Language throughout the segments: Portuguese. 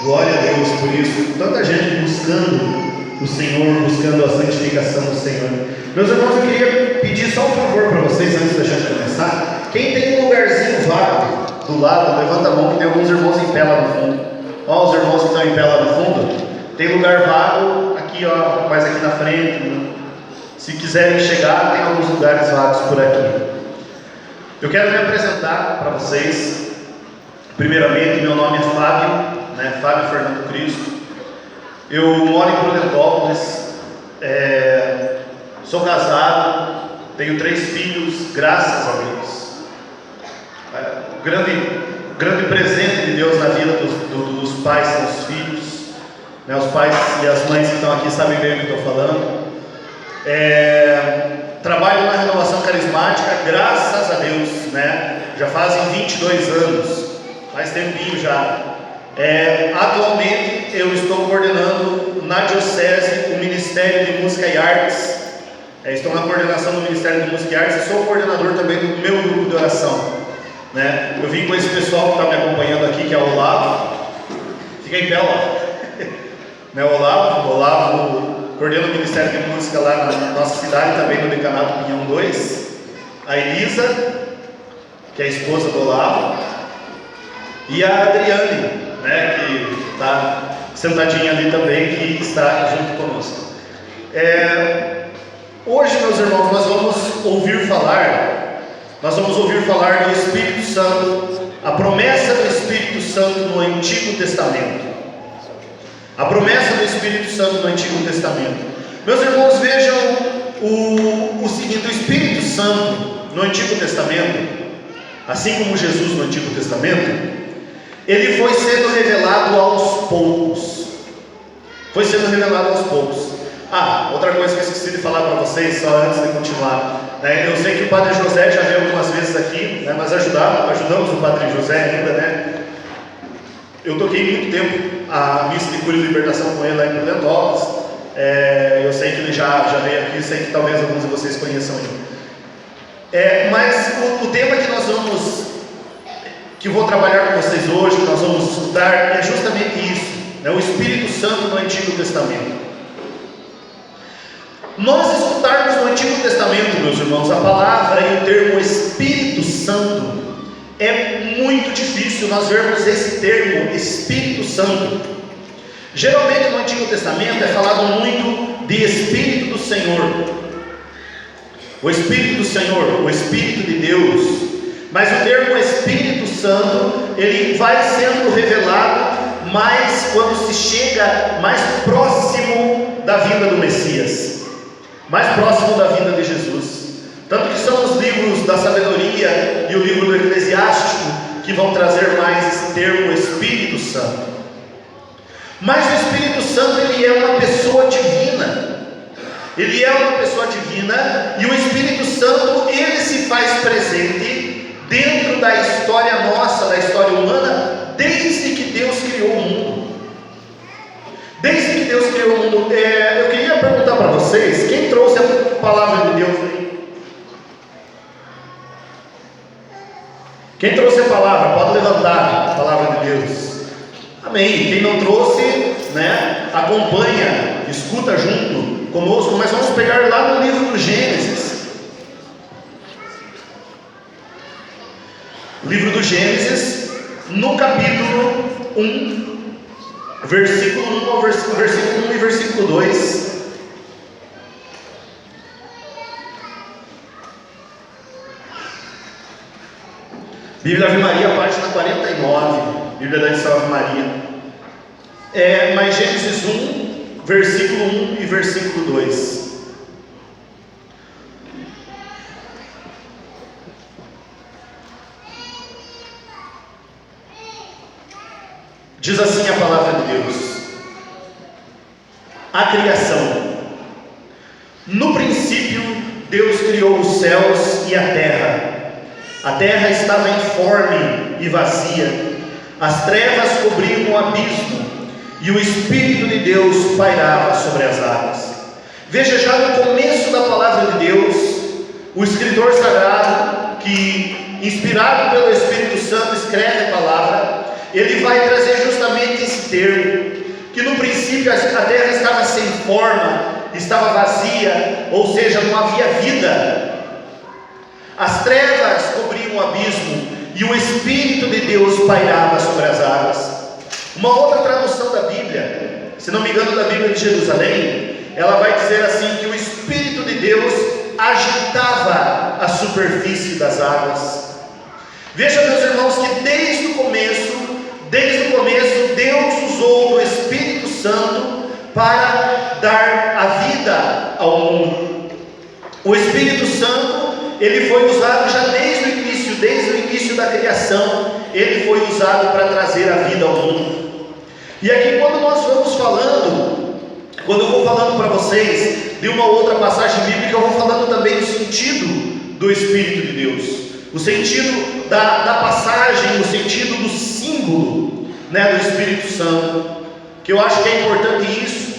Glória a Deus por isso. Tanta gente buscando o Senhor, buscando a santificação do Senhor. Meus irmãos, eu queria pedir só um favor para vocês antes da gente começar. Quem tem um lugarzinho vago do lado, levanta a mão, que tem alguns irmãos em pé lá no fundo. Ó, os irmãos que estão em pé lá no fundo. Tem lugar vago aqui, ó, mais aqui na frente. Se quiserem chegar, tem alguns lugares vagos por aqui. Eu quero me apresentar para vocês. Primeiramente, meu nome é Fábio, Fábio Fernando Cristo. Eu moro em Prudentópolis, sou casado, tenho 3 filhos, graças a Deus. O grande presente de Deus na vida dos pais são os filhos. Os pais e as mães que estão aqui sabem bem o que eu estou falando. Trabalho na renovação carismática, graças a Deus, já fazem 22 anos, faz tempinho já. Atualmente eu estou coordenando na Diocese o Ministério de Música e Artes. Estou na coordenação do Ministério de Música e Artes e sou coordenador também do meu grupo de oração. Eu vim com esse pessoal que está me acompanhando aqui, que é o Olavo. Fica em pé, Olavo. O Olavo coordena o Ministério de Música lá na nossa cidade, também no Decanato Pinhão 2. A Elisa, que é a esposa do Olavo, e a Adriane, que está sentadinha ali também, que está junto conosco. Hoje, meus irmãos, nós vamos ouvir falar do Espírito Santo, a promessa do Espírito Santo no Antigo Testamento. A promessa do Espírito Santo no Antigo Testamento. Meus irmãos, vejam o seguinte: o Espírito Santo no Antigo Testamento, assim como Jesus no Antigo Testamento, ele foi sendo revelado aos poucos. Outra coisa que eu esqueci de falar para vocês, só antes de continuar. Eu sei que o Padre José já veio algumas vezes aqui, mas ajudamos o Padre José ainda, Eu toquei muito tempo a missa de cura e libertação com ele lá em Prudentópolis. Eu sei que ele já veio aqui, sei que talvez alguns de vocês conheçam ele. Mas o tema que vou trabalhar com vocês hoje, que nós vamos estudar, é justamente isso, o Espírito Santo no Antigo Testamento. Nós escutarmos no Antigo Testamento, meus irmãos, a palavra e o termo Espírito Santo, é muito difícil nós vermos esse termo Espírito Santo. Geralmente no Antigo Testamento é falado muito de Espírito do Senhor, o Espírito do Senhor, o Espírito de Deus. Mas o termo Espírito Santo, ele vai sendo revelado mais quando se chega mais próximo da vinda do Messias, mais próximo da vinda de Jesus. Tanto que são os livros da sabedoria e o livro do Eclesiástico que vão trazer mais esse termo Espírito Santo. Mas o Espírito Santo, ele é uma pessoa divina. E o Espírito Santo, ele se faz presente dentro da história nossa, da história humana, desde que Deus criou o mundo. Eu queria perguntar para vocês, quem trouxe a palavra de Deus aí? Quem trouxe a palavra, pode levantar a palavra de Deus. Amém. Quem não trouxe, acompanha, escuta junto conosco. Mas vamos pegar lá no livro do Gênesis. Livro do Gênesis, no capítulo 1, versículo 1 e versículo 2. Bíblia Ave Maria, página 49, Bíblia da Edição Ave Maria. Mas Gênesis 1, versículo 1 e versículo 2. Diz assim a palavra de Deus: a criação. No princípio, Deus criou os céus e a terra. A terra estava informe e vazia, as trevas cobriam o abismo, e o Espírito de Deus pairava sobre as águas. Veja, já no começo da palavra de Deus, o escritor sagrado, que inspirado pelo Espírito Santo escreve a palavra, ele vai trazer justamente esse esse termo, que no princípio a terra estava sem forma, estava vazia, ou seja, não havia vida. As trevas cobriam o abismo e o Espírito de Deus pairava sobre as águas. Uma outra tradução da Bíblia, se não me engano, da Bíblia de Jerusalém, ela vai dizer assim, que o Espírito de Deus agitava a superfície das águas. Veja, meus irmãos, que desde o começo, Deus usou o Espírito Santo para dar a vida ao mundo. O Espírito Santo, ele foi usado já desde o início da criação, ele foi usado para trazer a vida ao mundo. E aqui quando eu vou falando para vocês de uma outra passagem bíblica, eu vou falando também do sentido do Espírito de Deus. O sentido da passagem, o sentido do símbolo, do Espírito Santo, que eu acho que é importante isso.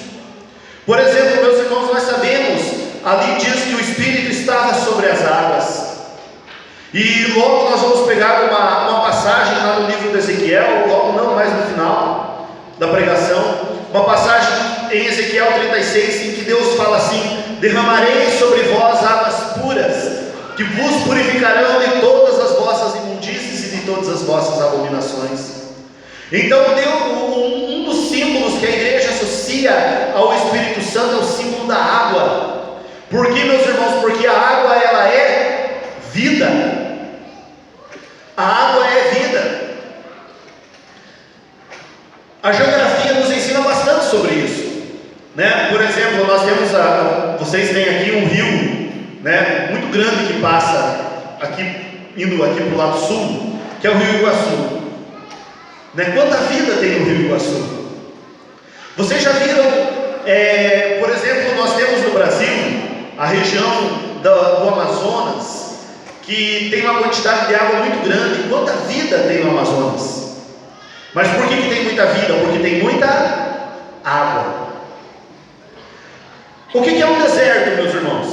Por exemplo, meus irmãos, nós sabemos, ali diz que o Espírito estava sobre as águas, e logo nós vamos pegar uma passagem lá no livro de Ezequiel, logo não, mais no final da pregação, uma passagem em Ezequiel 36, em que Deus fala assim: derramarei sobre vós águas puras, que vos purificarão de todas as vossas imundícies e de todas as vossas abominações. Então, um dos símbolos que a igreja associa ao Espírito Santo é o símbolo da água. Por quê, meus irmãos? Porque a água, ela é vida. A água é vida. A geografia nos ensina bastante sobre isso, Por exemplo, nós temos vocês têm aqui um rio, muito grande, que passa indo aqui para o lado sul, que é o Rio Iguaçu. Quanta vida tem no Rio Iguaçu? Vocês já viram, por exemplo, nós temos no Brasil a região do Amazonas, que tem uma quantidade de água muito grande. Quanta vida tem no Amazonas? Mas por que tem muita vida? Porque tem muita água. O que é um deserto, meus irmãos?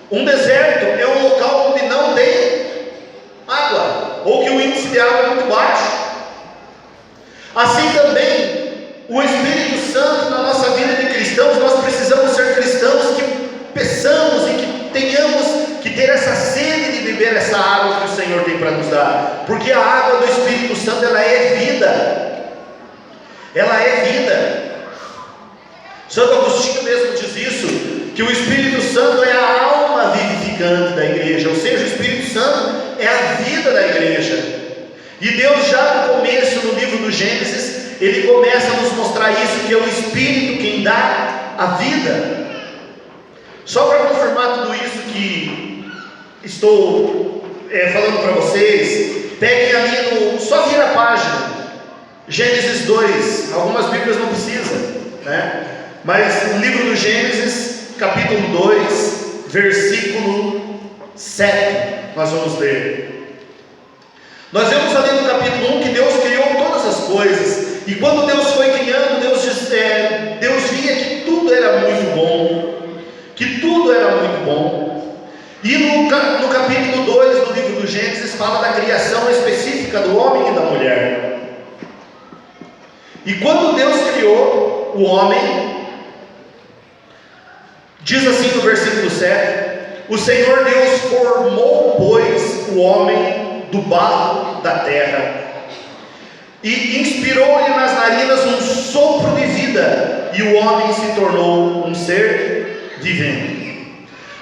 Um deserto é um local onde não tem água, ou que o índice de água é muito baixo. Assim também, o Espírito Santo na nossa vida de cristãos, nós precisamos ser cristãos que peçamos e que tenhamos que ter essa sede de beber essa água que o Senhor tem para nos dar, porque a água do Espírito Santo, ela é vida. Ela é vida. Santo Agostinho mesmo diz isso, que o Espírito Santo é a alma vivificante da igreja, ou seja, o Espírito Santo é a vida da igreja. E Deus, já no começo, no livro do Gênesis, Ele começa a nos mostrar isso, que é o Espírito quem dá a vida. Só para confirmar tudo isso que estou falando para vocês, peguem ali só vira a página, Gênesis 2, algumas bíblias não precisam, mas no livro do Gênesis, capítulo 2, versículo 7, nós vamos ler. Nós vemos ali no capítulo 1 que Deus criou todas as coisas, e quando Deus foi criando, Deus via que tudo era muito bom, e no capítulo 2 do livro do Gênesis fala da criação específica do homem e da mulher. E quando Deus criou o homem, diz assim no versículo 7: o Senhor Deus formou, pois, o homem do barro da terra, e inspirou-lhe nas narinas um sopro de vida, e o homem se tornou um ser vivente.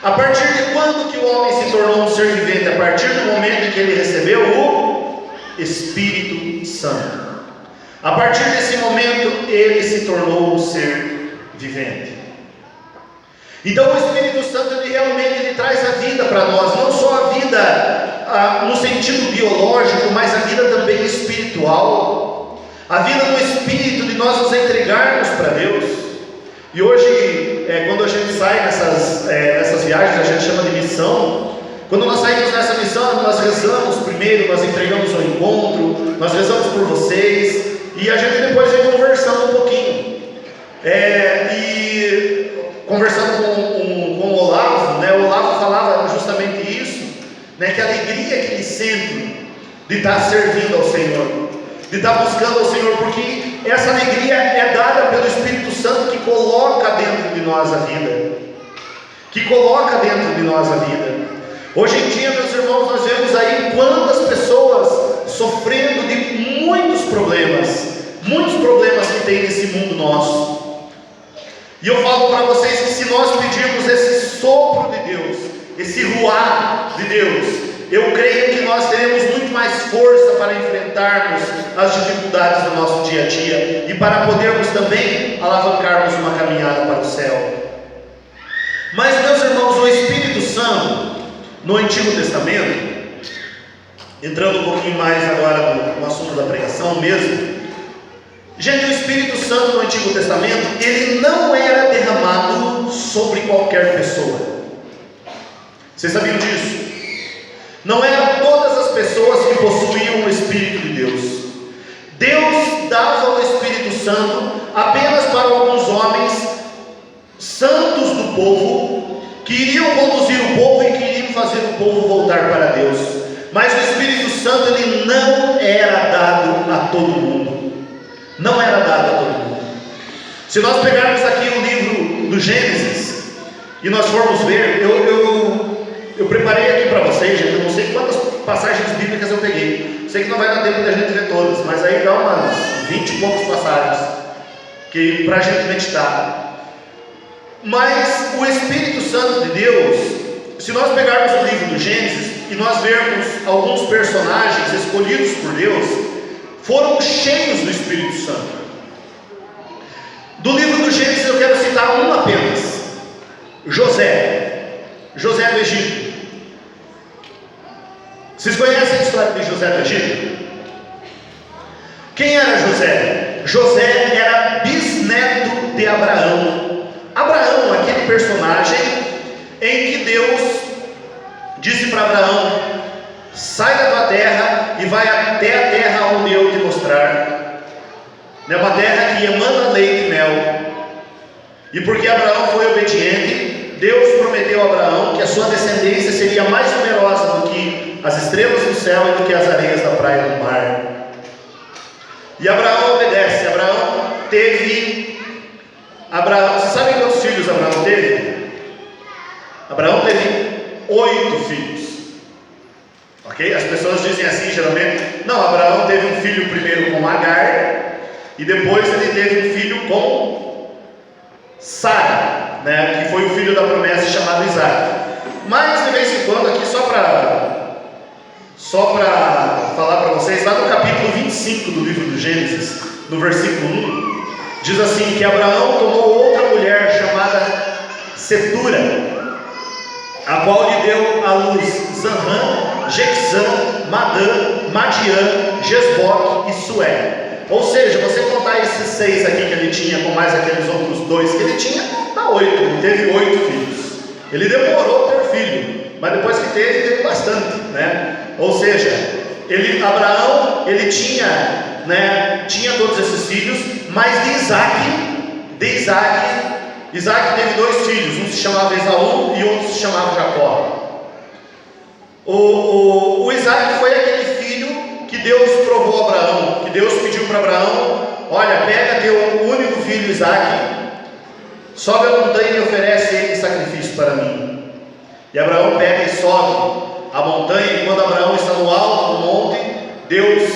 A partir de quando que o homem se tornou um ser vivente? A partir do momento em que ele recebeu o Espírito Santo. A partir desse momento, ele se tornou um ser vivente. Então o Espírito Santo, ele realmente traz a vida para nós, não só a vida no sentido biológico, mas a vida também espiritual, a vida no Espírito, de nós nos entregarmos para Deus. E hoje, quando a gente sai nessas viagens, a gente chama de missão. Quando nós saímos nessa missão, nós rezamos primeiro, nós entregamos o encontro, nós rezamos por vocês, e a gente depois vem conversando um pouquinho, e conversando com o Olavo, o Olavo falava justamente isso, que a alegria que ele sente de estar servindo ao Senhor, de estar buscando ao Senhor, porque essa alegria é dada pelo Espírito Santo que coloca dentro de nós a vida. Que coloca dentro de nós a vida. Hoje em dia, meus irmãos, nós vemos aí quantas pessoas sofrendo de muitos problemas que tem nesse mundo nosso. E eu falo para vocês que se nós pedirmos esse sopro de Deus, esse ruar de Deus, eu creio que nós teremos muito mais força para enfrentarmos as dificuldades do nosso dia a dia e para podermos também alavancarmos uma caminhada para o céu. Mas, meus irmãos, o Espírito Santo no Antigo Testamento, entrando um pouquinho mais agora no assunto da pregação mesmo, gente, o Espírito Santo no Antigo Testamento, ele não era derramado sobre qualquer pessoa. Vocês sabiam disso? Não eram todas as pessoas que possuíam o Espírito de Deus. Deus dava o Espírito Santo apenas para alguns homens santos do povo, que iriam conduzir o povo e que iriam fazer o povo voltar para Deus. Mas o Espírito Santo, ele não era dado a todo mundo. Não era dado a todo mundo. Se nós pegarmos aqui o livro do Gênesis e nós formos ver, eu preparei aqui para vocês, gente, eu não sei quantas passagens bíblicas eu peguei. Sei que não vai dar tempo da gente ver todas, mas aí dá umas 20 e poucas passagens que para a gente meditar. Mas o Espírito Santo de Deus, se nós pegarmos o livro do Gênesis e nós vermos alguns personagens escolhidos por Deus, foram cheios do Espírito Santo. Do livro do Gênesis eu quero citar um apenas: José do Egito. Vocês conhecem a história de José do Egito? Quem era José? José era bisneto de Abraão. Abraão, aquele personagem em que Deus disse para Abraão: sai da tua terra e vai até a terra onde eu te mostrar. É uma terra que emana leite e mel. E porque Abraão foi obediente, Deus prometeu a Abraão que a sua descendência seria mais numerosa do que as estrelas do céu e do que as areias da praia do mar. E Abraão obedece. Vocês sabem quantos filhos Abraão teve? Abraão teve 8 filhos. Ok? As pessoas dizem assim geralmente: não, Abraão teve um filho primeiro com Agar, e depois ele teve um filho com Sara, né? Que foi o filho da promessa chamado Isaac. Mas de vez em quando, aqui só para falar para vocês, lá no capítulo 25 do livro do Gênesis, no versículo 1, diz assim que Abraão tomou outra mulher chamada Setura, a qual lhe deu à luz Zanrã, Jequizã, Madã, Madiã, Gesboque e Sué. Ou seja, você contar esses 6 aqui que ele tinha, com mais aqueles outros 2 que ele tinha, dá 8, ele teve 8 filhos. Ele demorou a ter filho, mas depois que teve bastante, né? Ou seja, Abraão, ele tinha todos esses filhos, mas de Isaac teve 2 filhos, um se chamava Esaú e outro se chamava Jacó. O Isaac foi aquele filho que Deus provou a Abraão, que Deus pediu para Abraão: olha, pega teu único filho Isaac, sobe a montanha e oferece ele em sacrifício para mim. E Abraão pega e sobe a montanha, e quando Abraão está no alto do monte, Deus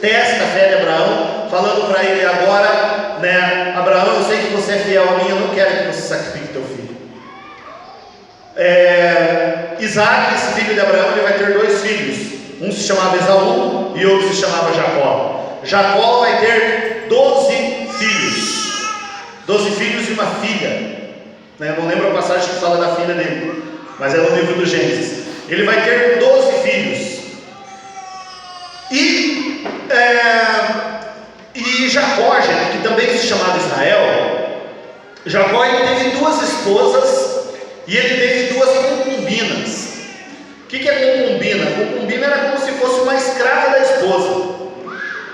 testa a fé de Abraão, falando para ele: agora, né, Abraão, eu sei que você é fiel a mim, eu não quero que você sacrifique teu filho. Isaac, esse filho de Abraão, ele vai ter 2 filhos, um se chamava Esaú e outro se chamava Jacó. Jacó vai ter 12 filhos, 12 filhos e uma filha, né? Eu não lembro a passagem que fala da filha dele, mas é no livro do Gênesis. Ele vai ter 12 filhos. E Jacó, gente, que também se chamava Israel, Jacó, ele teve 2 esposas e ele teve 2 concubinas. O que é concubina? Concubina era como se fosse uma escrava da esposa.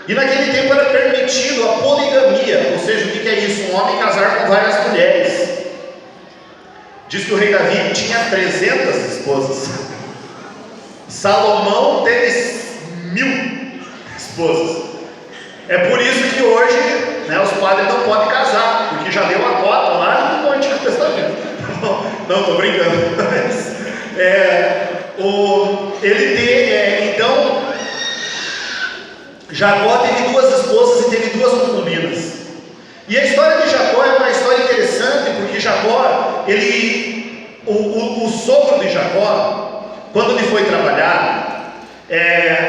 E naquele tempo era permitido a poligamia. Ou seja, o que é isso? Um homem casar com várias mulheres. Diz que o rei Davi tinha 300 esposas. Salomão teve 1000 esposas. É por isso que hoje né, os padres não podem casar, porque já deu a cota lá no Antigo Testamento. Não, estou brincando. Mas, então, Jacó teve duas esposas e teve duas concubinas. E a história de Jacó é uma história interessante, porque Jacó, o sogro de Jacó, quando ele foi trabalhar,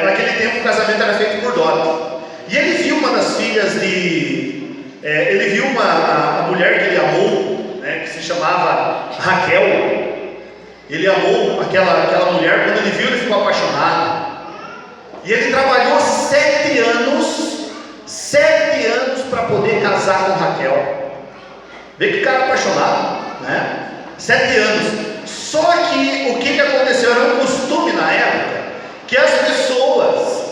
naquele tempo o casamento era feito por dote. E ele viu uma das filhas ele viu a mulher que ele amou, né, que se chamava Raquel. Ele amou aquela mulher. Quando ele viu, ele ficou apaixonado. E ele trabalhou 7 anos para poder casar com Raquel. Vê que cara apaixonado, né? 7 anos. Só que o que aconteceu? Era um costume na época que as pessoas,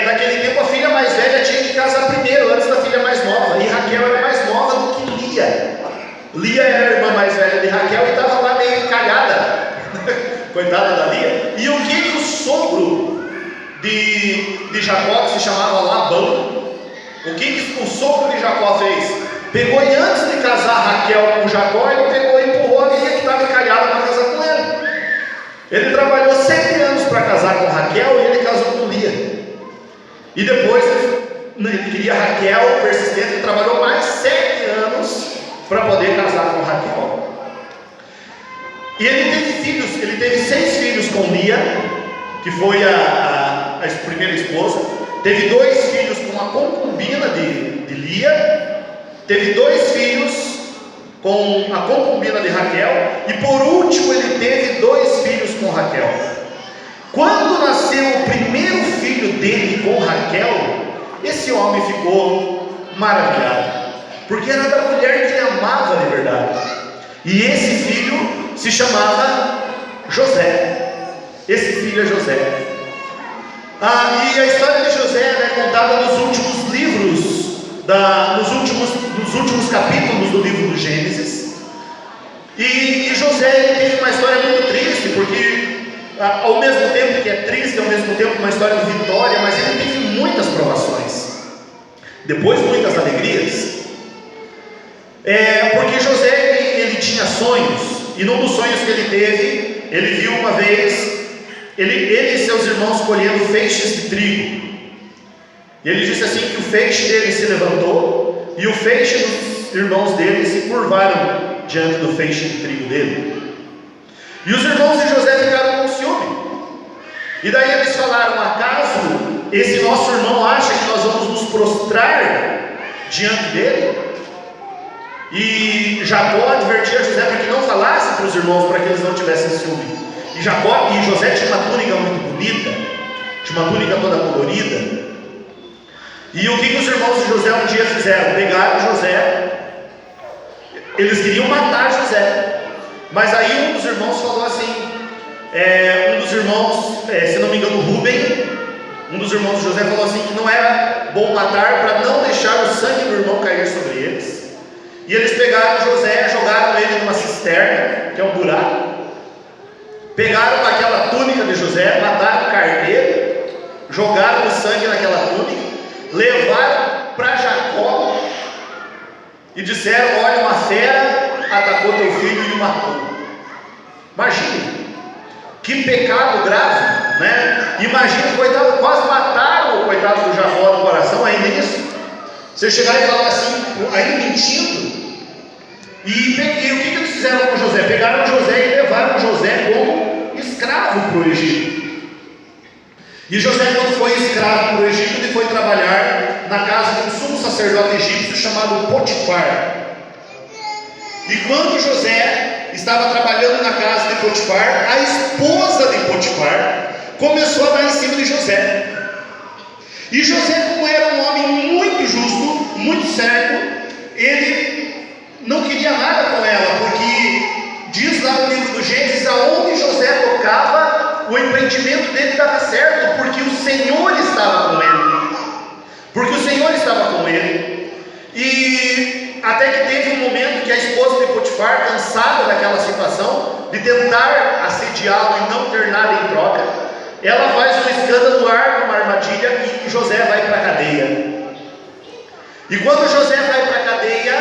naquele tempo, a filha mais velha tinha que casar primeiro, antes da filha mais nova. E Raquel era mais nova do que Lia. Lia era a irmã mais velha de Raquel e estava lá meio encalhada. Coitada da Lia. E o que o sogro de Jacó, que se chamava Labão, o que o sogro de Jacó fez? Pegou, e antes de casar Raquel com Jacó, ele pegou e empurrou a Lia, que estava encalhada, para casar com ele. Ele trabalhou 7 anos para casar com Raquel e ele casou com Lia. E depois ele queria Raquel, persistente, ele trabalhou mais 7 anos para poder casar com Raquel. E ele teve filhos, ele teve 6 filhos com Lia, que foi a primeira esposa. Teve 2 filhos com a concubina de Lia. Teve 2 filhos com a concubina de Raquel. E por último ele teve 2 filhos com Raquel. Quando nasceu o primeiro filho dele com Raquel, esse homem ficou maravilhado, porque era da mulher que ele amava de verdade. E esse filho se chamava José. Esse filho é José. E a história de José é contada nos últimos livros, nos últimos capítulos do livro do Gênesis. E José, ele teve uma história muito triste, porque ao mesmo tempo que é triste, ao mesmo tempo uma história de vitória, mas ele teve muitas provações, depois muitas alegrias. Porque José, ele tinha sonhos, e num dos sonhos que ele teve, ele viu uma vez ele e seus irmãos colhendo feixes de trigo. E ele disse assim, que o feixe dele se levantou, e o feixe dos irmãos dele se curvaram diante do feixe de trigo dele. E os irmãos de José ficaram com ciúme. E daí eles falaram: acaso esse nosso irmão acha que nós vamos nos prostrar diante dele? E Jacó advertia José para que não falasse para os irmãos, para que eles não tivessem ciúme. E José tinha uma túnica muito bonita, tinha uma túnica toda colorida. E o que os irmãos de José um dia fizeram? Pegaram José, eles queriam matar José, mas aí um dos irmãos falou assim, um dos irmãos, se não me engano Rubem, um dos irmãos de José falou assim, que não era bom matar para não deixar o sangue do irmão cair sobre eles. E eles pegaram José, jogaram ele numa cisterna, que é um buraco, pegaram aquela túnica de José, mataram o carneiro, jogaram o sangue naquela túnica, levaram para Jacó e disseram: olha, uma fera atacou teu filho e o matou. Imagine que pecado grave, né? Imagine, coitado, quase mataram o coitado do Jacó no coração, ainda isso. Você chegar e falar assim, ainda mentindo. E o que eles fizeram com José? Pegaram José e levaram José como escravo para o Egito. E José, quando foi escravo para o Egito, ele foi trabalhar na casa de um sumo sacerdote egípcio chamado Potifar. E quando José estava trabalhando na casa de Potifar, a esposa de Potifar começou a dar em cima de José. E José, como era um homem muito justo, muito certo, ele não queria nada com ela, porque diz lá no livro do Gênesis, aonde José tocava, o empreendimento dele dava certo, porque o Senhor estava com ele. Porque o Senhor estava com ele. E até que teve um momento que a esposa de Potifar, cansada daquela situação, de tentar assediá-lo e não ter nada em troca, ela faz um escândalo, arma uma armadilha e José vai para a cadeia. E quando José vai para a cadeia,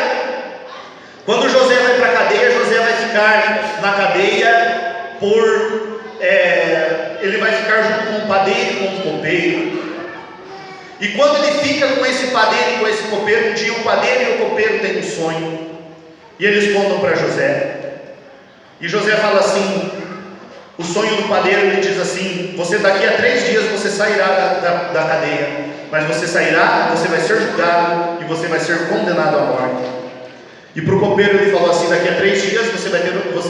José vai ficar na cadeia ele vai ficar junto com o padeiro e com o copeiro. E quando ele fica com esse padeiro e com esse copeiro, um dia o padeiro e o copeiro têm um sonho, e eles contam para José. E José fala assim, o sonho do padeiro, ele diz assim: você daqui a 3 dias você sairá da cadeia, mas você sairá, você vai ser julgado e você vai ser condenado à morte. E para o copeiro ele falou assim: daqui a 3 dias você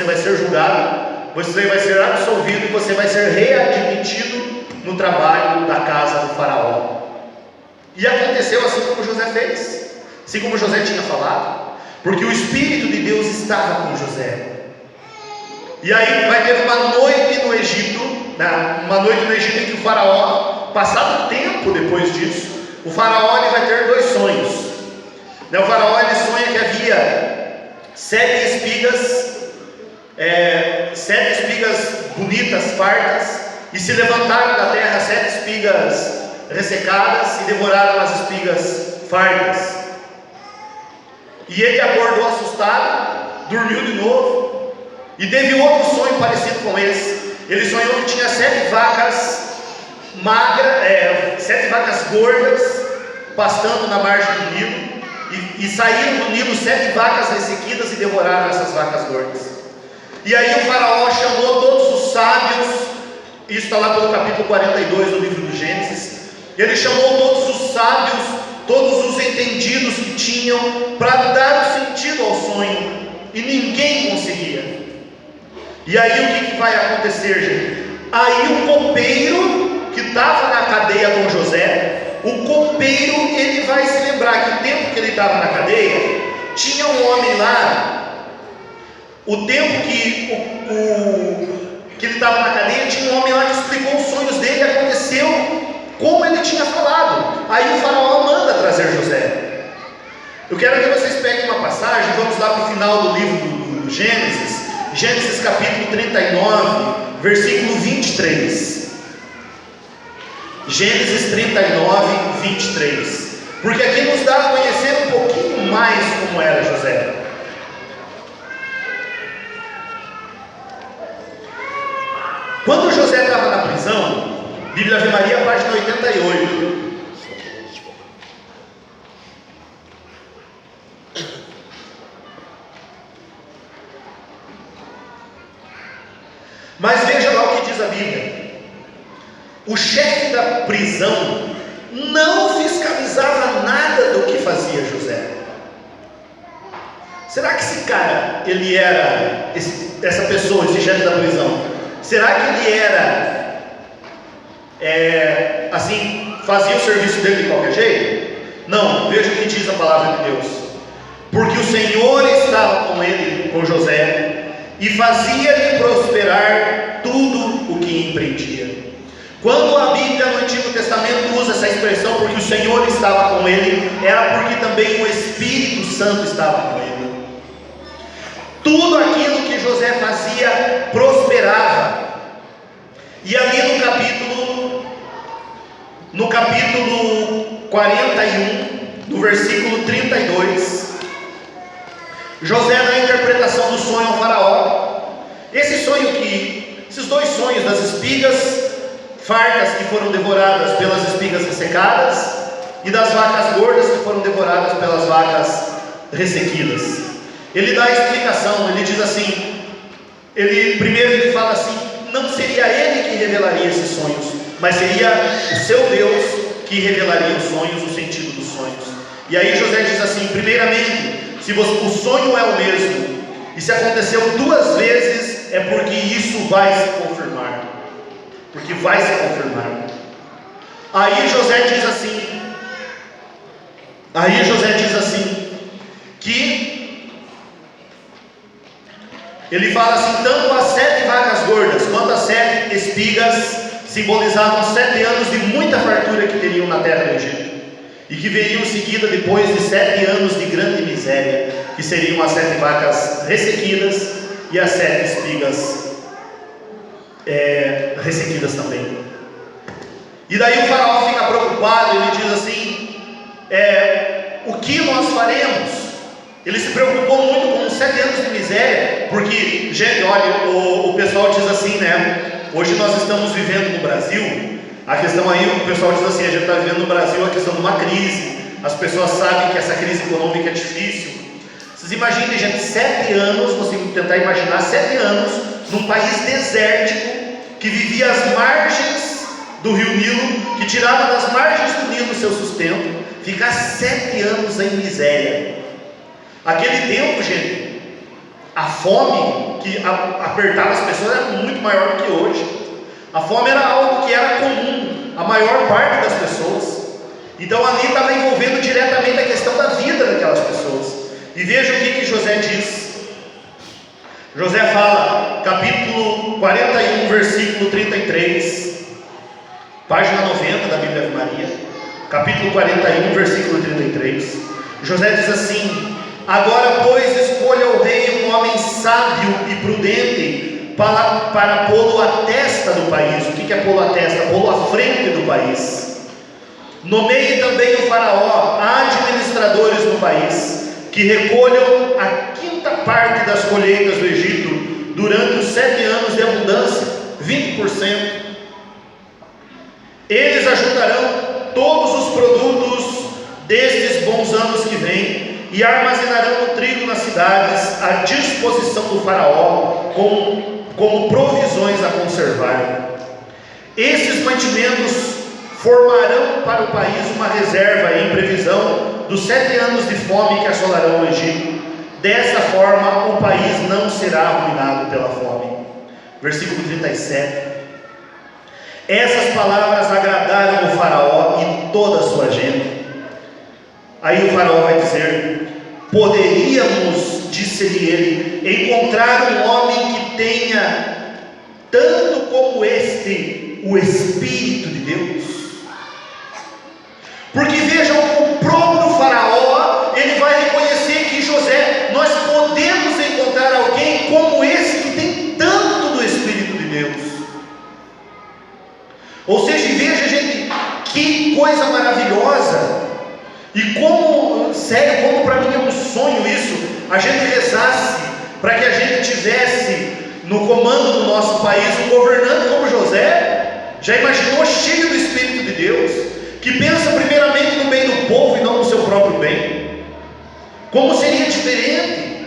vai ser julgado, você vai ser absolvido e você vai ser readmitido no trabalho da casa do faraó. E aconteceu assim como José fez, assim como José tinha falado, porque o Espírito de Deus estava com José. E aí vai ter uma noite no Egito, em que o faraó, passado tempo depois disso, o faraó ele vai ter 2 sonhos. O faraó ele sonha que havia 7 espigas bonitas, fartas, e se levantaram da terra 7 espigas ressecadas e devoraram as espigas fartas. E ele acordou assustado, dormiu de novo, e teve outro sonho parecido com esse. Ele sonhou que tinha 7 vacas magras, 7 vacas gordas, pastando na margem do Nilo, e saíram do Nilo 7 vacas ressequidas e devoraram essas vacas gordas. E aí o faraó chamou todos os sábios, isso está lá pelo capítulo 42 do livro do Gênesis. Ele chamou todos os sábios, todos os entendidos que tinham, para dar o sentido ao sonho, e ninguém conseguia. E aí o que vai acontecer, gente? Aí o copeiro que estava na cadeia com José, o copeiro ele vai se lembrar que o tempo que ele estava na cadeia, tinha um homem lá, o tempo que ele estava na cadeia, tinha um homem lá que explicou os sonhos dele e aconteceu como ele tinha falado. Aí o faraó manda trazer José. Eu quero que vocês peguem uma passagem, vamos lá para o final do livro do Gênesis, Gênesis capítulo 39, versículo 23. Gênesis 39, 23. Porque aqui nos dá a conhecer um pouquinho mais como era José. Quando José estava na prisão, Bíblia Ave Maria, página 88. Mas veja lá o que diz a Bíblia. O chefe da prisão não fiscalizava nada do que fazia José. Será que esse cara, ele era, essa pessoa, esse chefe da prisão, será que ele era assim, fazia o serviço dele de qualquer jeito? Não, veja o que diz a palavra de Deus. Porque o Senhor estava com ele, com José, e fazia-lhe prosperar tudo o que empreendia. Quando a Bíblia no Antigo Testamento usa essa expressão, porque o Senhor estava com ele, era porque também o Espírito Santo estava com ele. Tudo aquilo que José fazia prosperava. E ali no capítulo 41, no versículo 32, José dá a interpretação do sonho ao faraó. Esses 2 sonhos das espigas fartas que foram devoradas pelas espigas ressecadas, e das vacas gordas que foram devoradas pelas vacas ressequidas. Ele dá a explicação, ele diz assim, primeiro ele fala assim, não seria ele que revelaria esses sonhos, mas seria o seu Deus que revelaria os sonhos, o sentido dos sonhos. E aí José diz assim, primeiramente, se o sonho é o mesmo, e se aconteceu 2 vezes, é porque isso vai se confirmar. Porque vai se confirmar. Aí José diz assim, que ele fala assim, tanto as 7 vacas gordas quanto as 7 espigas simbolizavam 7 anos de muita fartura que teriam na terra do Egito, e que veriam seguida depois de 7 anos de grande miséria, que seriam as 7 vacas ressequidas e as 7 espigas ressequidas também. E daí o faraó fica preocupado, ele diz assim, o que nós faremos? Ele se preocupou muito com os 7 anos de miséria, porque, gente, olha, o pessoal diz assim, né? Hoje nós estamos vivendo no Brasil, a questão aí, o pessoal diz assim, a gente está vivendo no Brasil a questão de uma crise, as pessoas sabem que essa crise econômica é difícil. Vocês imaginem, gente, 7 anos, você tentar imaginar 7 anos, num país desértico, que vivia às margens do rio Nilo, que tirava das margens do Nilo o seu sustento, ficar 7 anos em miséria. Aquele tempo, gente, a fome que apertava as pessoas era muito maior do que hoje. A fome era algo que era comum a maior parte das pessoas. Então ali estava envolvendo diretamente a questão da vida daquelas pessoas. E veja o que José diz. José fala, capítulo 41, versículo 33, página 90 da Bíblia Ave Maria, capítulo 41, versículo 33. José diz assim: agora, pois, escolha o rei um homem sábio e prudente para pô-lo à testa do país. O que é pô-lo à testa? Pô-lo à frente do país. Nomeie também o faraó administradores no país, que recolham a 5ª parte das colheitas do Egito durante os 7 anos de abundância, 20%. Eles ajuntarão todos os produtos destes bons anos que vêm e armazenarão o trigo nas cidades à disposição do faraó como provisões a conservar. Esses mantimentos formarão para o país uma reserva em previsão dos 7 anos de fome que assolarão o Egito. Dessa forma o país não será arruinado pela fome. Versículo 37. Essas palavras agradaram o faraó e toda a sua gente. Aí o faraó vai dizer: poderíamos, disse-lhe ele, encontrar um homem que tenha tanto como este o Espírito de Deus? Porque vejam, o próprio faraó, ele vai reconhecer que José, nós podemos encontrar alguém como esse que tem tanto do Espírito de Deus. Ou seja, veja, gente, que coisa maravilhosa. E como, sério, como para mim é um sonho isso, a gente rezasse para que a gente tivesse no comando do nosso país um governante como José. Já imaginou, cheio do Espírito de Deus, que pensa primeiramente no bem do povo e não no seu próprio bem? Como seria diferente?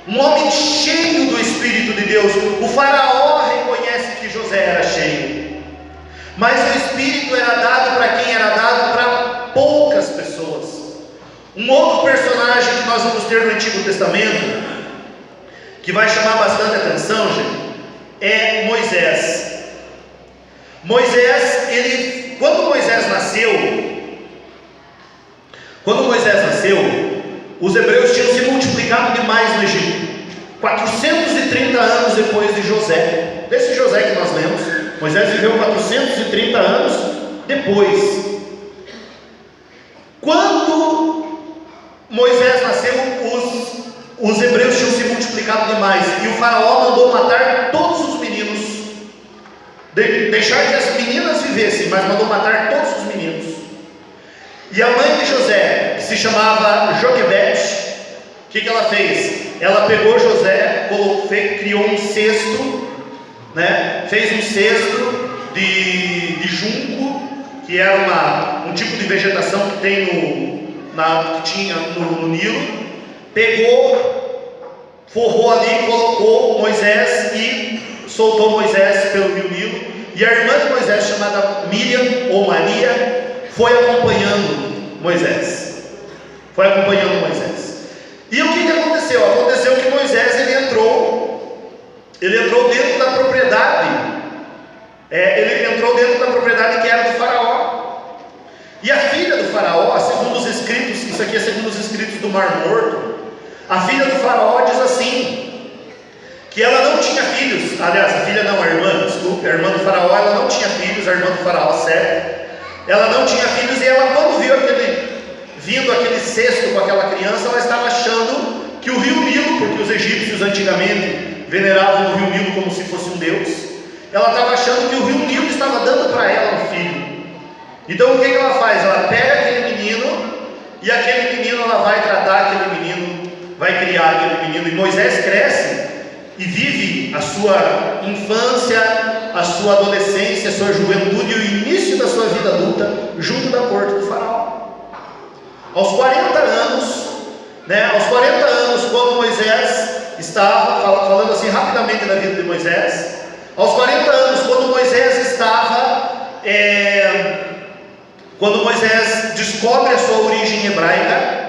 Um homem cheio do Espírito de Deus. O faraó reconhece que José era cheio, mas o Espírito era dado para quem era dado? Para poucas pessoas. Um outro personagem que nós vamos ter no Antigo Testamento, que vai chamar bastante atenção, gente, é Moisés. Moisés, quando Moisés nasceu, os hebreus tinham se multiplicado demais no Egito. 430 anos depois de José, desse José que nós lemos, Moisés viveu 430 anos depois. Quando Moisés nasceu, os hebreus tinham se multiplicado demais, e o faraó mandou matar todos os meninos, deixar que as meninas vivessem, mas mandou matar todos os meninos. E a mãe de José, que se chamava Joquebede, o que ela fez? Ela pegou José, criou um cesto, né? Fez um cesto de junco, que era um tipo de vegetação que tem que tinha no Nilo. Pegou, forrou ali, colocou Moisés e soltou Moisés pelo rio Nilo. E a irmã de Moisés, chamada Miriam ou Maria, foi acompanhando Moisés. E o que aconteceu? Aconteceu que Moisés ele entrou dentro da propriedade. Ele entrou dentro da propriedade que era do faraó. E a filha do faraó, segundo os escritos, isso aqui é segundo os escritos do Mar Morto, a filha do faraó diz assim, que ela não tinha filhos. Aliás, a irmã do faraó, ela não tinha filhos, a irmã do faraó, Sete, ela não tinha filhos, e ela, quando viu vindo aquele cesto com aquela criança, ela estava achando que o rio Nilo, porque os egípcios antigamente veneravam o rio Nilo como se fosse um deus, ela estava achando que o rio Nilo estava dando para ela um filho. Então o que ela faz? Ela pega aquele menino e aquele menino, ela vai tratar aquele menino, vai criar aquele menino, e Moisés cresce e vive a sua infância, a sua adolescência, a sua juventude e o início da sua vida adulta junto da corte do faraó. Aos 40 anos, aos 40 anos, quando Moisés estava, falando assim rapidamente da vida de Moisés, aos 40 anos, quando Moisés descobre a sua origem hebraica,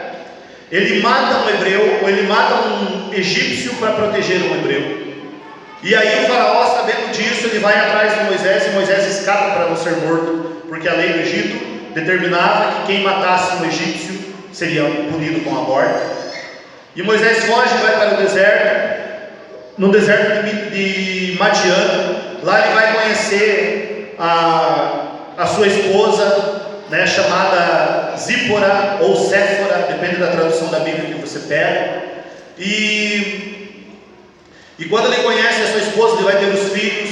ele mata um hebreu, ou ele mata um egípcio para proteger um hebreu. E aí o faraó, sabendo disso, ele vai atrás de Moisés, e Moisés escapa para não ser morto, porque a lei do Egito determinava que quem matasse um egípcio seria punido com a morte. E Moisés foge e vai para o deserto, no deserto de Madian. Lá ele vai conhecer a sua esposa, chamada Zípora ou Séfora, depende da tradução da Bíblia que você pega. E quando ele conhece a sua esposa, ele vai ter os filhos,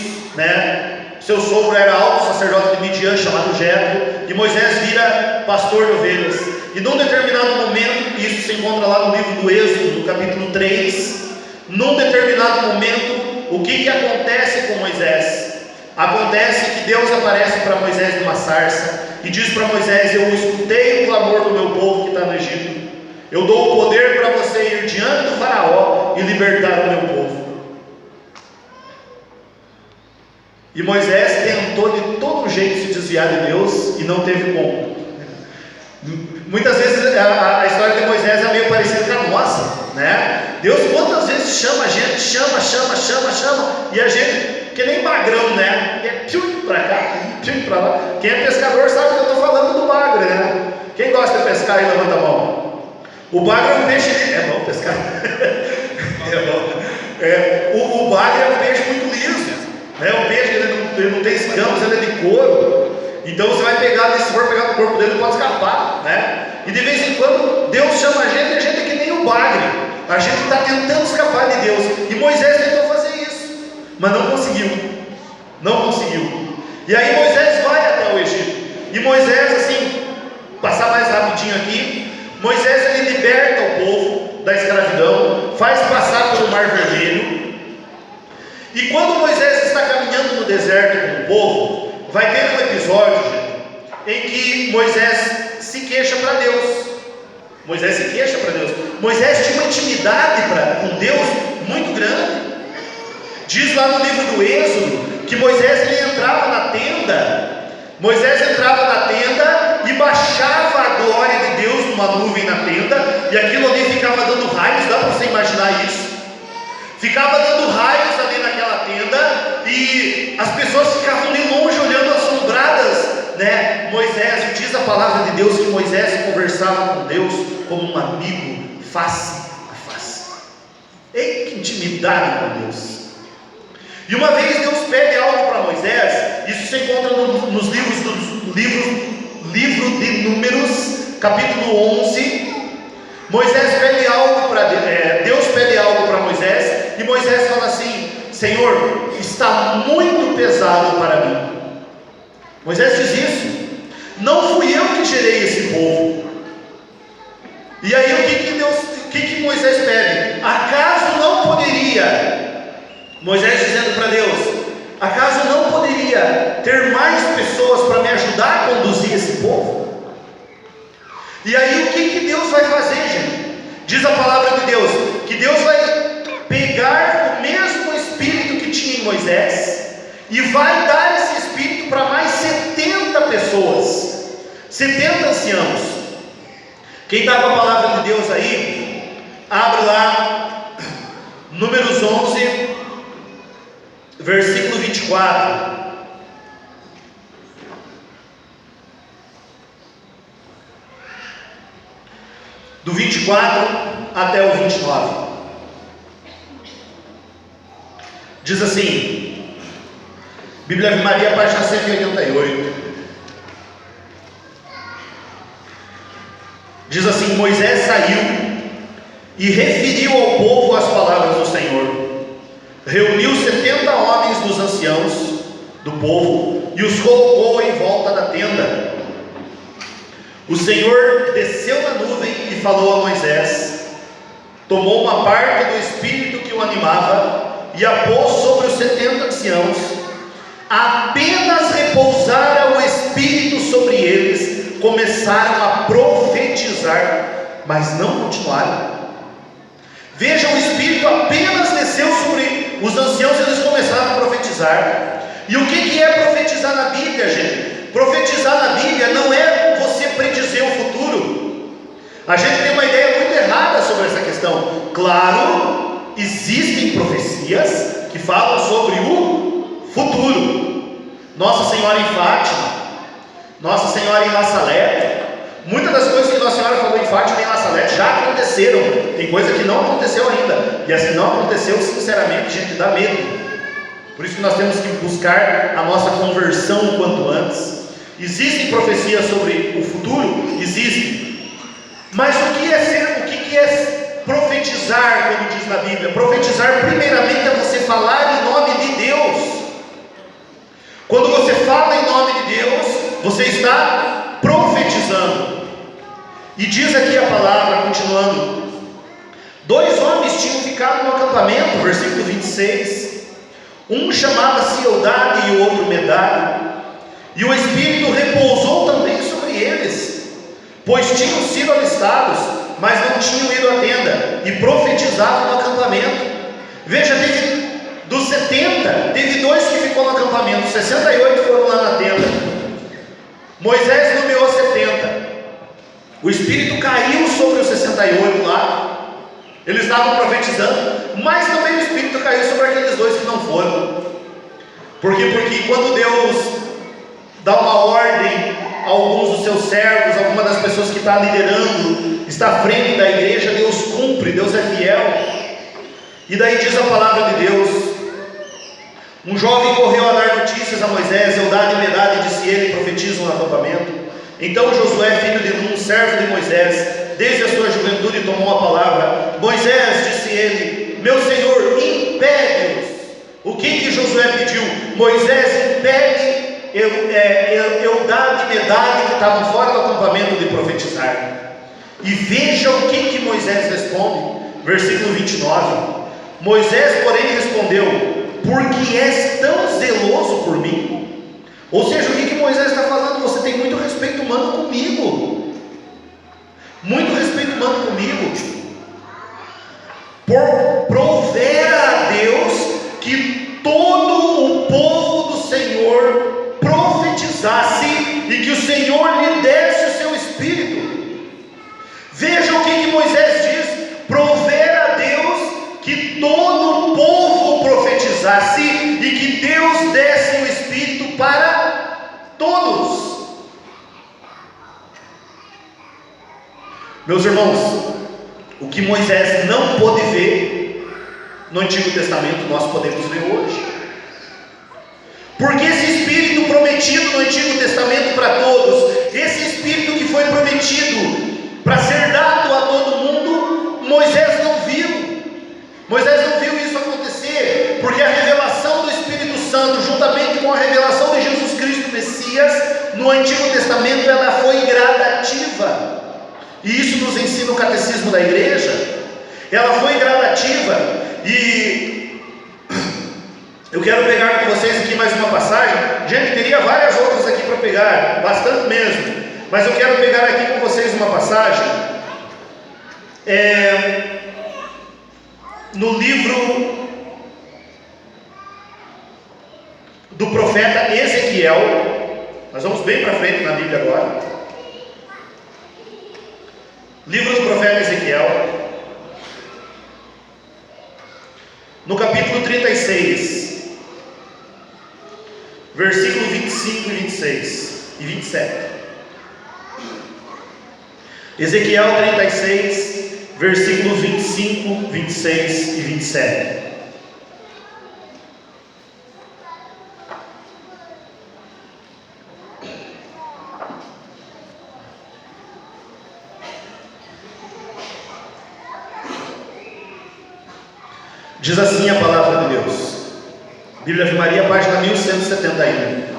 Seu sogro era alto sacerdote de Midian, chamado Jetro, e Moisés vira pastor de ovelhas. E num determinado momento, isso se encontra lá no livro do Êxodo, no capítulo 3, num determinado momento, o que acontece com Moisés? Acontece que Deus aparece para Moisés numa sarça e diz para Moisés: eu escutei o clamor do meu povo que está no Egito, eu dou o poder para você ir diante do faraó e libertar o meu povo. E Moisés tentou de todo jeito se desviar de Deus e não teve como. Muitas vezes a história de Moisés é meio parecida com a nossa, Deus quantas vezes chama a gente, chama, e a gente, que nem magrão, é pium para cá, pium para lá. Quem é pescador sabe que eu estou falando do bagre, Quem gosta de pescar aí, levanta a mão. O bagre é um peixe, é bom pescar, é bom. O bagre é um peixe muito liso, um peixe que ele não tem escamas, ele é de couro. Então você vai pegar, se for pegar no corpo dele, ele pode escapar, E de vez em quando Deus chama a gente, e a gente é que nem o bagre. A gente está tentando escapar de Deus. E Moisés tentou fazer isso, mas não conseguiu. E aí Moisés vai até o Egito. E Moisés, assim, passar mais rapidinho aqui, Moisés ele liberta o povo da escravidão, faz passar pelo Mar Vermelho. E quando Moisés está caminhando no deserto com o povo, vai ter um episódio, gente, em que Moisés se queixa para Deus. Moisés tinha uma intimidade com Deus muito grande. Diz lá no livro do Êxodo que Moisés entrava na tenda e baixava a glória de Deus numa nuvem na tenda, e aquilo ali ficava dando raios. Dá para você imaginar isso? Ficava dando raios ali naquela tenda, e as pessoas ficavam de longe olhando assombradas, Moisés, diz a palavra de Deus que Moisés conversava com Deus como um amigo, face a face. Ei, que intimidade com Deus! E uma vez Deus pede algo para Moisés, isso se encontra nos livro de Números, capítulo 11. Moisés pede algo para Deus pede algo para Moisés, e Moisés fala assim: Senhor, está muito pesado para mim. Moisés diz isso: não fui eu que gerei esse povo. E aí o que Moisés pede? Acaso não poderia, Moisés dizendo para Deus, acaso não poderia ter mais pessoas para me ajudar a conduzir esse povo? E aí o que Deus vai fazer, gente? Diz a palavra de Deus que Deus vai pegar o mesmo espírito que tinha em Moisés e vai dar esse espírito para mais 70 pessoas, 70 anciãos. Quem está com a palavra de Deus aí, abre lá Números 11, versículo 24. Do 24 até o 29. Diz assim, Bíblia Ave Maria, página 188. Diz assim: Moisés saiu e referiu ao povo as palavras do Senhor. Reuniu 70 homens dos anciãos do povo e os colocou em volta da tenda. O Senhor desceu na nuvem e falou a Moisés, tomou uma parte do espírito que o animava e a pôs sobre os 70 anciãos. Apenas repousara o espírito sobre eles, começaram a profetizar, mas não continuaram. Veja, o espírito apenas desceu sobre os anciãos e eles começaram a profetizar. E o que é profetizar na Bíblia, gente? Profetizar na Bíblia não é você predizer o futuro. A gente tem uma ideia muito errada sobre essa questão. Claro, existem profecias que falam sobre o futuro. Nossa Senhora em Fátima, Nossa Senhora em La Salette, muitas das coisas que Nossa Senhora falou em Fátima e em La Salette já aconteceram. Tem coisa que não aconteceu ainda, e as que não aconteceu, sinceramente, gente, dá medo. Por isso que nós temos que buscar a nossa conversão o quanto antes. Existem profecias sobre o futuro? Existem. Mas o que é profetizar, como diz na Bíblia? Profetizar, primeiramente, é você falar em nome de Deus. Quando você fala em nome de Deus, você está profetizando. E diz aqui a palavra, continuando: 2 homens tinham ficado no acampamento, versículo 26. Um chamava-se Eldade e o outro Medade, e o Espírito repousou também sobre eles, pois tinham sido alistados, mas não tinham ido à tenda, e profetizavam no acampamento. Veja, dos 70, teve 2 que ficou no acampamento, 68 foram lá na tenda. Moisés nomeou 70. O Espírito caiu sobre os 68 lá. Eles estavam profetizando, mas também o Espírito caiu sobre aqueles 2 que não foram. Por quê? Porque quando Deus dá uma ordem a alguns dos seus servos, alguma das pessoas que está liderando, está à frente da igreja, Deus cumpre, Deus é fiel. E daí diz a palavra de Deus: um jovem correu a dar notícias a Moisés, Eldade e Medade, disse ele, profetizam no acampamento. Então Josué, filho de Nun, servo de Moisés, desde a sua juventude tomou a palavra. Moisés, disse ele, meu senhor, impede-os. O que Josué pediu? Moisés, impede Eldade e Medade, que estavam fora do acampamento, de profetizar. E veja o que Moisés responde, versículo 29. Moisés, porém, respondeu: porque és tão zeloso por mim? Ou seja, o que Moisés está falando? Você tem muito respeito humano comigo, muito respeito humano comigo. Provera a Deus que todo o povo do Senhor profetizasse e que o Senhor lhe desse o seu espírito. Veja o que Moisés diz: provera a Deus que todo o povo profetizasse e que Deus desse o espírito para todos. Meus irmãos, o que Moisés não pôde ver no Antigo Testamento, nós podemos ver hoje. Porque esse Espírito prometido no Antigo Testamento para todos, esse Espírito que foi prometido para ser dado a todo mundo, Moisés não viu. Moisés não viu isso acontecer, porque a revelação do Espírito Santo, juntamente com a revelação de Jesus Cristo Messias, no Antigo Testamento, ela foi gradativa. E isso nos ensina o catecismo da igreja. Ela foi gradativa. E eu quero pegar com vocês aqui mais uma passagem. Gente, teria várias outras aqui para pegar, bastante mesmo, mas eu quero pegar aqui com vocês uma passagem no livro do profeta Ezequiel. Nós vamos bem para frente na Bíblia agora. Livro do profeta Ezequiel, no capítulo 36, versículo 25 e 26 e 27. Ezequiel 36, versículos 25, 26 e 27. Diz assim a palavra de Deus, Bíblia de Maria, página 1171.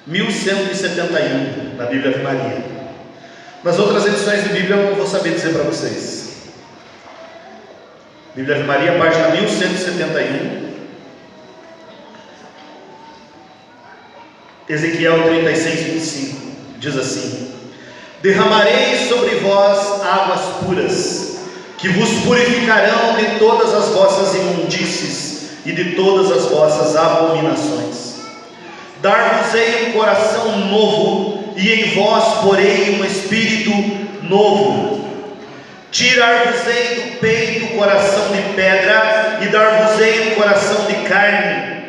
1171 na Bíblia Ave Maria. Nas outras edições da Bíblia eu não vou saber dizer para vocês. Bíblia Ave Maria, página 1171. Ezequiel 36, 25. Diz assim: derramarei sobre vós águas puras, que vos purificarão de todas as vossas imundícies e de todas as vossas abominações. Dar-vos-ei um coração novo, e em vós porei um espírito novo. Tirar-vos-ei do peito o coração de pedra, e dar-vos-ei um coração de carne.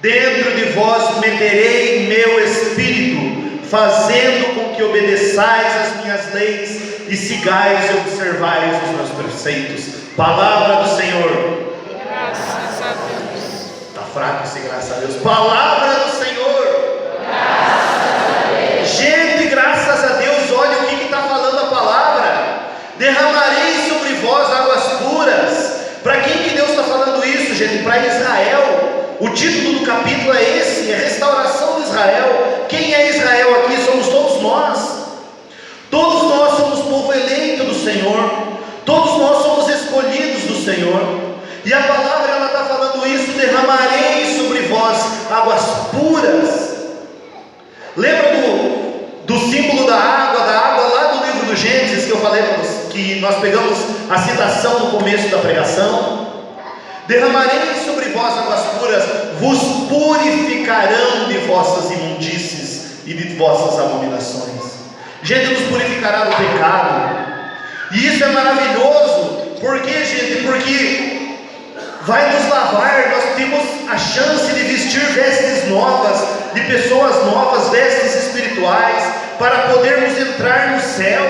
Dentro de vós meterei meu espírito, fazendo com que obedeçais as minhas leis e sigais e observais os meus preceitos. Palavra do Senhor. Graças a Deus. Está fraco esse graças a Deus. Palavra do Senhor. Graças a Deus. Gente, graças a Deus, olha o que está falando a palavra. Derramarei sobre vós águas puras. Para quem que Deus está falando isso, gente? Para Israel. O título do capítulo é esse, é restauração de Israel. Quem é Israel aqui? Somos todos nós. Todos nós somos povo eleito do Senhor. Todos nós somos escolhidos do Senhor. E a palavra ela está falando isso: derramarei sobre vós águas puras. Lembra do símbolo da água lá do livro do Gênesis, que eu falei para vocês, que nós pegamos a citação no começo da pregação? Derramarei sobre vós águas puras, vos purificarão de vossas imundícies e de vossas abominações. Gente, nos purificará do pecado. E isso é maravilhoso. Por quê, gente? Porque vai nos lavar. Nós temos a chance de vestir vestes novas, de pessoas novas, vestes espirituais, para podermos entrar no céu.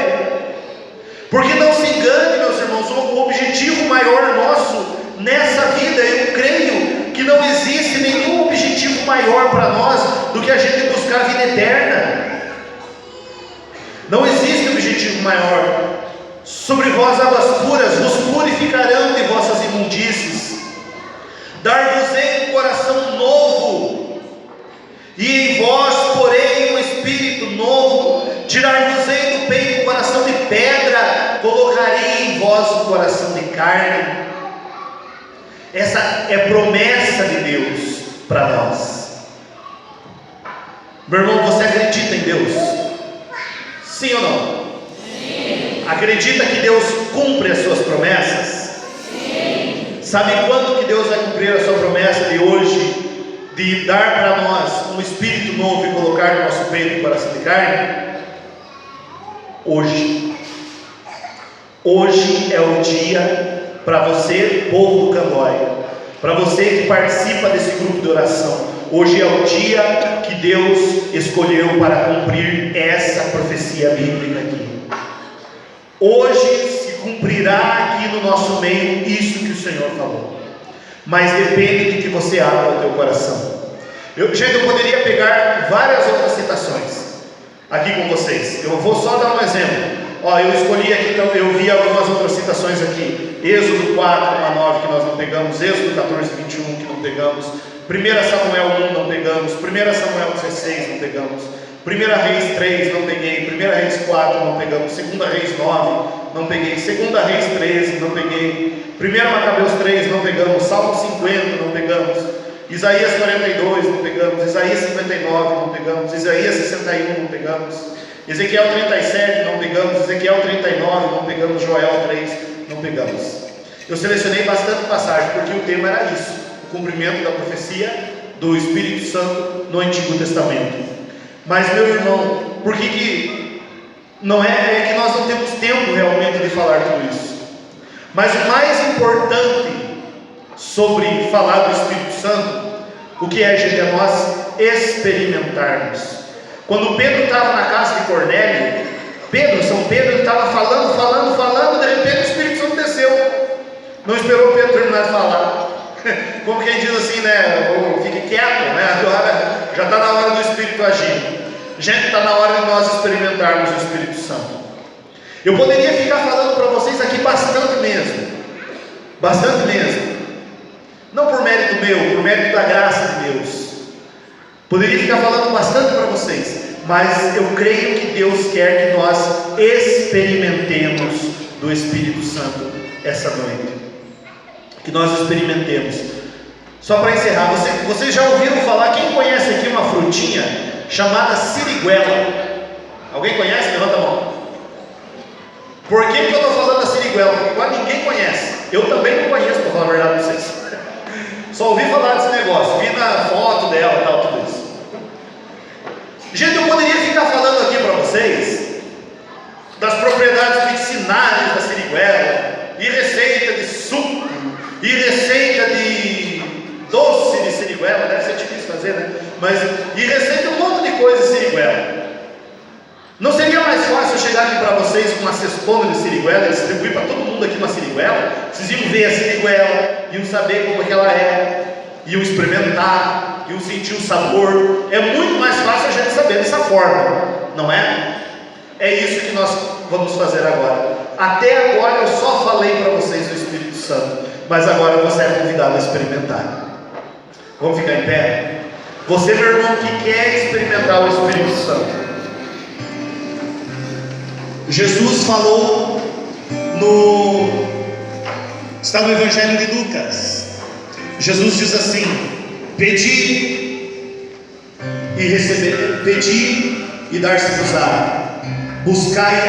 Porque não se engane, meus irmãos, o objetivo maior nosso nessa vida, eu creio que não existe nenhum objetivo maior para nós do que a gente buscar a vida eterna. Não existe objetivo maior. Sobre vós águas puras, vos purificarão de vossas imundícies. Dar-vos-ei um coração novo, e em vós porei um espírito novo. Tirar-vos-ei do peito um coração de pedra, colocarei em vós um coração de carne. Essa é promessa de Deus para nós. Meu irmão, você acredita em Deus? Sim ou não? Sim. Acredita que Deus cumpre as suas promessas? Sim. Sabe quando que Deus vai cumprir a sua promessa de hoje, de dar para nós um espírito novo e colocar no nosso peito um coração de carne? Hoje. Hoje é o dia para você, povo do Candói, para você que participa desse grupo de oração. Hoje é o dia que Deus escolheu para cumprir essa profecia bíblica aqui. Hoje se cumprirá aqui no nosso meio isso que o Senhor falou, mas depende de que você abra o teu coração. Eu poderia pegar várias outras citações aqui com vocês. Eu vou só dar um exemplo. Eu escolhi aqui, então, eu vi algumas outras citações aqui. Êxodo 4, 1 a 9 que nós não pegamos, Êxodo 14, 21 que não pegamos, 1 Samuel 1 não pegamos, 1 Samuel 16 não pegamos, 1 Reis 3 não peguei, 1 Reis 4 não pegamos, 2 Reis 9 não peguei, 2 Reis 13 não peguei, 1 Macabeus 3 não pegamos, Salmo 50 não pegamos, Isaías 42 não pegamos, Isaías 59 não pegamos, Isaías 61 não pegamos, Ezequiel 37 não pegamos, Ezequiel 39 não pegamos, Joel 3 não pegamos. Eu selecionei bastante passagem porque o tema era isso: o cumprimento da profecia do Espírito Santo no Antigo Testamento. Mas, meu irmão, por que não é que nós não temos tempo realmente de falar tudo isso? Mas o mais importante sobre falar do Espírito Santo, o que é, gente? É nós experimentarmos. Quando Pedro estava na casa de Cornélio, São Pedro, ele estava falando, de repente o Espírito Santo desceu. Não esperou Pedro terminar de falar. Como quem diz assim, né? Fique quieto, né? Agora já está na hora do Espírito agir. Gente, está na hora de nós experimentarmos o Espírito Santo. Eu poderia ficar falando para vocês aqui bastante mesmo. Não por mérito meu, por mérito da graça de Deus. Poderia ficar falando bastante para vocês, mas eu creio que Deus quer que nós experimentemos do Espírito Santo essa noite. Que nós experimentemos. Só para encerrar, vocês já ouviram falar, quem conhece aqui uma frutinha chamada siriguela? Alguém conhece? Levanta a mão. Por que eu estou falando da siriguela? Porque quase ninguém conhece. Eu também não conheço, para falar a verdade para vocês. Só ouvi falar desse negócio, vi na foto dela e tal, tudo isso. Gente, eu poderia ficar falando aqui para vocês das propriedades medicinais da siriguela, e receita de suco, e receita de doce de siriguela, deve ser difícil fazer, né? Mas, e receita de um monte de coisa de siriguela. Não seria mais fácil eu chegar aqui para vocês com uma cestona de siriguela e distribuir para todo mundo aqui uma siriguela? Vocês iam ver a siriguela, iam saber como é que ela é, iam experimentar, iam sentir o sabor. É muito mais fácil a gente saber dessa forma, não é? É isso que nós vamos fazer agora. Até agora eu só falei para vocês do Espírito Santo, mas agora você é convidado a experimentar. Vamos ficar em pé? Você, meu irmão, que quer experimentar o Espírito Santo. Jesus falou está no Evangelho de Lucas. Jesus diz assim: pedi e receber, pedi e dar-se-vos-á, buscai